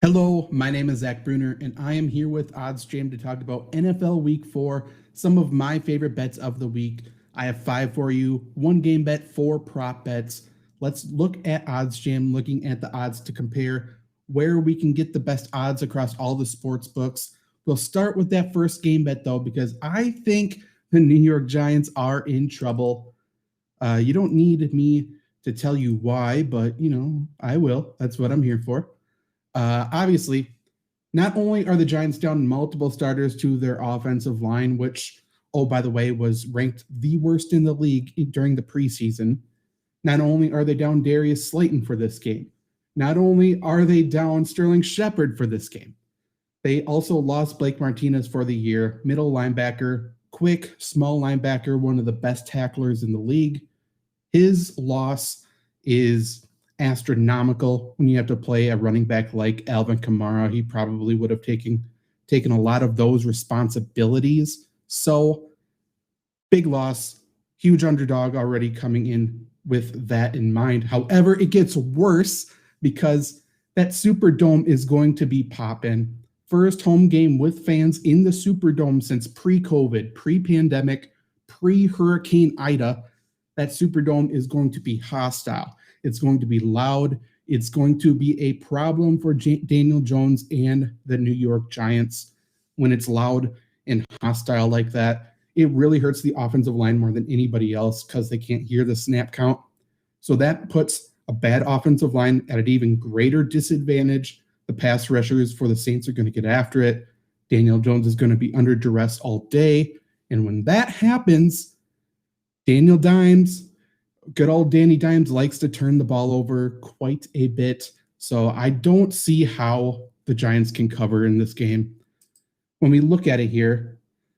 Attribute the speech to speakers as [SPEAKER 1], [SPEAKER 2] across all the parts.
[SPEAKER 1] Hello, my name is Zach Brunner, and I am here with Odds Jam to talk about NFL Week 4, some of my favorite bets of the week. I have 5 for you, 1 game bet, 4 prop bets. Let's look at Odds Jam, looking at the odds to compare where we can get the best odds across all the sports books. We'll start with that first game bet, though, because I think the New York Giants are in trouble. You don't need me to tell you why, but, I will. That's what I'm here for. Obviously, not only are the Giants down multiple starters to their offensive line, which, oh, by the way, was ranked the worst in the league during the preseason, not only are they down Darius Slayton for this game, not only are they down Sterling Shepard for this game, they also lost Blake Martinez for the year, middle linebacker, quick, small linebacker, one of the best tacklers in the league. His loss is astronomical when you have to play a running back like Alvin Kamara. He probably would have taken a lot of those responsibilities. So big loss, huge underdog already coming in with that in mind. However, it gets worse because that Superdome is going to be popping. First home game with fans in the Superdome since pre-COVID, pre-pandemic, pre-Hurricane Ida. That Superdome is going to be hostile. It's going to be loud. It's going to be a problem for Daniel Jones and the New York Giants when it's loud and hostile like that. It really hurts the offensive line more than anybody else because they can't hear the snap count. So that puts a bad offensive line at an even greater disadvantage. The pass rushers for the Saints are going to get after it. Daniel Jones is going to be under duress all day. And when that happens, Daniel Dimes, good old Danny Dimes, likes to turn the ball over quite a bit. So I don't see how the Giants can cover in this game. When we look at it here,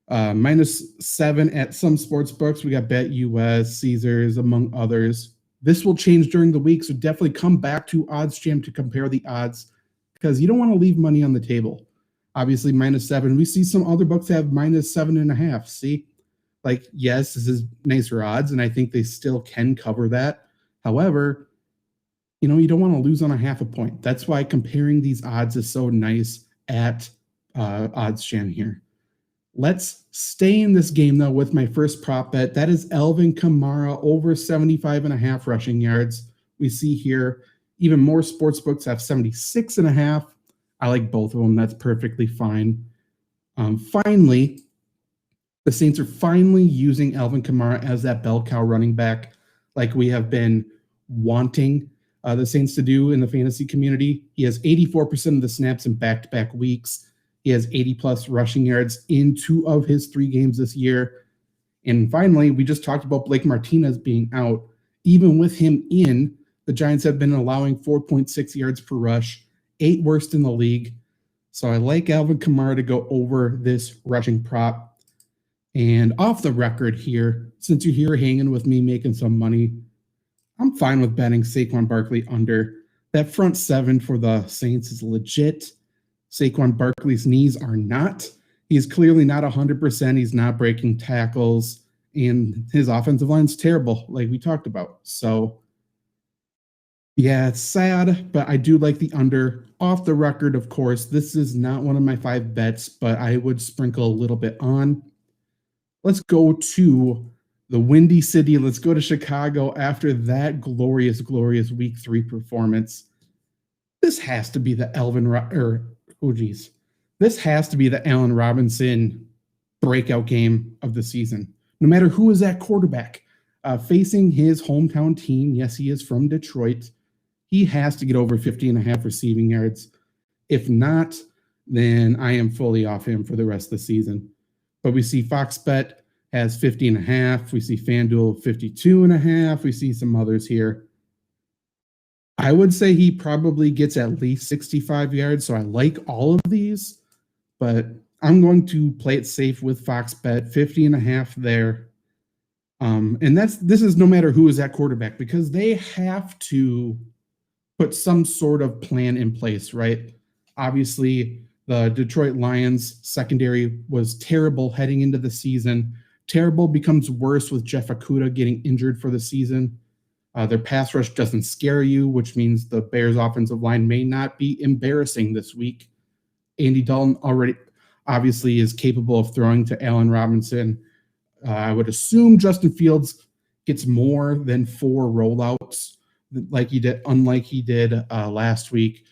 [SPEAKER 1] -7 at some sports books. We got BetUS, Caesars, among others. This will change during the week, so definitely come back to Odds Jam to compare the odds because you don't want to leave money on the table. Obviously, -7. We see some other books have -7.5. See? Like, yes, this is nicer odds, and I think they still can cover that. However, you don't want to lose on a half a point. That's why comparing these odds is so nice at Odds Jam here. Let's stay in this game, though, with my first prop bet. That is Alvin Kamara over 75.5 rushing yards. We see here even more sports books have 76.5. I like both of them. That's perfectly fine. Finally, the Saints are finally using Alvin Kamara as that bell cow running back like we have been wanting the Saints to do in the fantasy community. He has 84% of the snaps in back-to-back weeks. He has 80-plus rushing yards in 2 of his 3 games this year. And finally, we just talked about Blake Martinez being out. Even with him in, the Giants have been allowing 4.6 yards per rush, 8th worst in the league. So I like Alvin Kamara to go over this rushing prop. And off the record here, since you're here hanging with me making some money, I'm fine with betting Saquon Barkley under. That front 7 for the Saints is legit. Saquon Barkley's knees are not. He's clearly not 100%. He's not breaking tackles. And his offensive line's terrible, like we talked about. So, yeah, it's sad, but I do like the under. Off the record, of course, this is not one of my 5 bets, but I would sprinkle a little bit on. Let's go to the Windy City. Let's go to Chicago after that glorious, glorious Week 3 performance. This has to be the This has to be the Allen Robinson breakout game of the season. No matter who is at quarterback, facing his hometown team, yes, he is from Detroit, he has to get over 50.5 receiving yards. If not, then I am fully off him for the rest of the season. But we see Fox Bet has 50.5. We see FanDuel 52.5. We see some others here. I would say he probably gets at least 65 yards. So I like all of these, but I'm going to play it safe with Fox Bet 50.5 there. And this is no matter who is at quarterback because they have to put some sort of plan in place, right? Obviously, the Detroit Lions secondary was terrible heading into the season. Terrible becomes worse with Jeff Okudah getting injured for the season. Their pass rush doesn't scare you, which means the Bears' offensive line may not be embarrassing this week. Andy Dalton already obviously is capable of throwing to Allen Robinson. I would assume Justin Fields gets more than 4 rollouts unlike he did last week.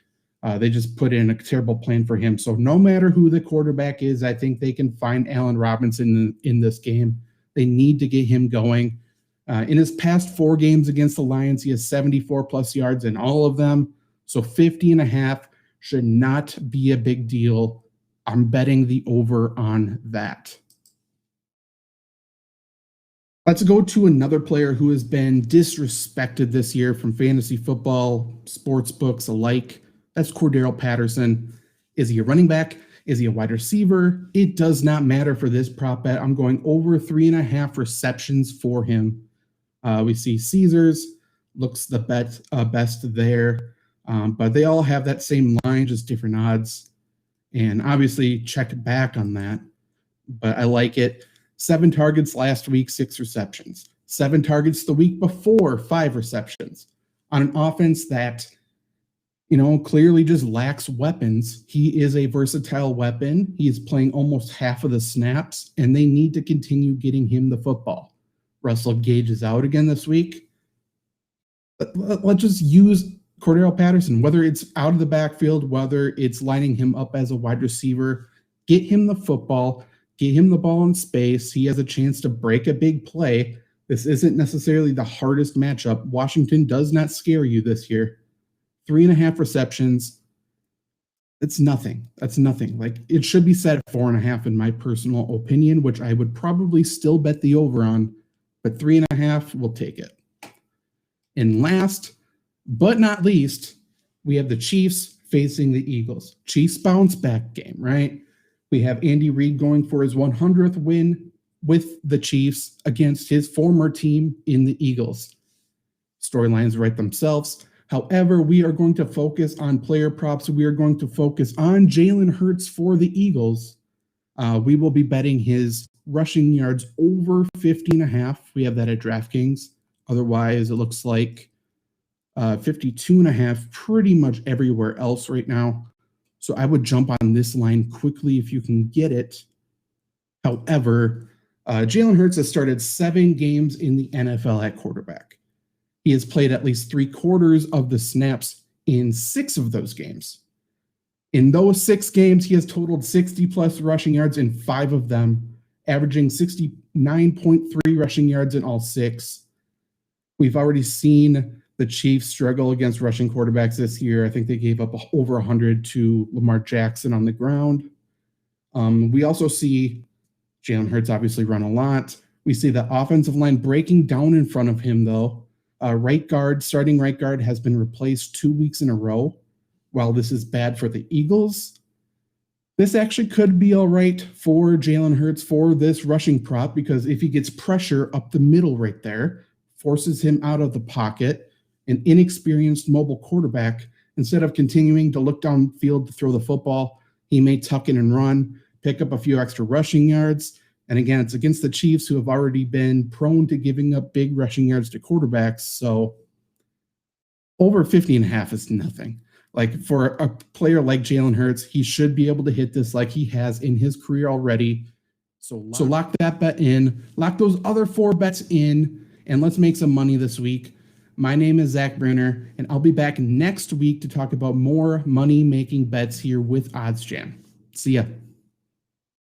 [SPEAKER 1] They just put in a terrible plan for him. So no matter who the quarterback is, I think they can find Allen Robinson in this game. They need to get him going. In his past 4 games against the Lions, he has 74 plus yards in all of them. So 50.5 should not be a big deal. I'm betting the over on that. Let's go to another player who has been disrespected this year from fantasy football, sports books alike. That's Cordarrelle Patterson. Is he a running back? Is he a wide receiver? It does not matter for this prop bet. I'm going over 3.5 receptions for him. We see Caesars looks the best there, but they all have that same line, just different odds. And obviously check back on that, but I like it. 7 targets last week, 6 receptions. 7 targets the week before, 5 receptions. On an offense that, clearly just lacks weapons, he is a versatile weapon. He is playing almost half of the snaps, and they need to continue getting him the football. Russell Gage is out again this week. Let's just use Cordarrelle Patterson, whether it's out of the backfield, whether it's lining him up as a wide receiver. Get him the football. Get him the ball in space. He has a chance to break a big play. This isn't necessarily the hardest matchup. Washington does not scare you this year. 3.5 receptions. It's nothing. That's nothing. Like, it should be set at 4.5 in my personal opinion, which I would probably still bet the over on, but 3.5, we'll take it. And last but not least, we have the Chiefs facing the Eagles. Chiefs bounce back game, right? We have Andy Reid going for his 100th win with the Chiefs against his former team in the Eagles. Storylines write themselves. However, we are going to focus on player props. We are going to focus on Jalen Hurts for the Eagles. We will be betting his rushing yards over 50.5. We have that at DraftKings. Otherwise, it looks like 52.5 pretty much everywhere else right now. So I would jump on this line quickly if you can get it. However, Jalen Hurts has started 7 games in the NFL at quarterback. He has played at least 3/4 of the snaps in 6 of those games. In those 6 games, he has totaled 60-plus rushing yards in 5 of them, averaging 69.3 rushing yards in all 6. We've already seen the Chiefs struggle against rushing quarterbacks this year. I think they gave up over 100 to Lamar Jackson on the ground. We also see Jalen Hurts obviously run a lot. We see the offensive line breaking down in front of him, though. Starting right guard has been replaced 2 weeks in a row. While this is bad for the Eagles, this actually could be all right for Jalen Hurts for this rushing prop, because if he gets pressure up the middle right there, forces him out of the pocket, an inexperienced mobile quarterback, instead of continuing to look downfield to throw the football, he may tuck in and run, pick up a few extra rushing yards. And again, it's against the Chiefs, who have already been prone to giving up big rushing yards to quarterbacks. So over 50.5 is nothing. Like, for a player like Jalen Hurts, he should be able to hit this like he has in his career already. So lock that bet in, lock those other 4 bets in, and let's make some money this week. My name is Zach Brunner, and I'll be back next week to talk about more money-making bets here with Odds Jam. See ya.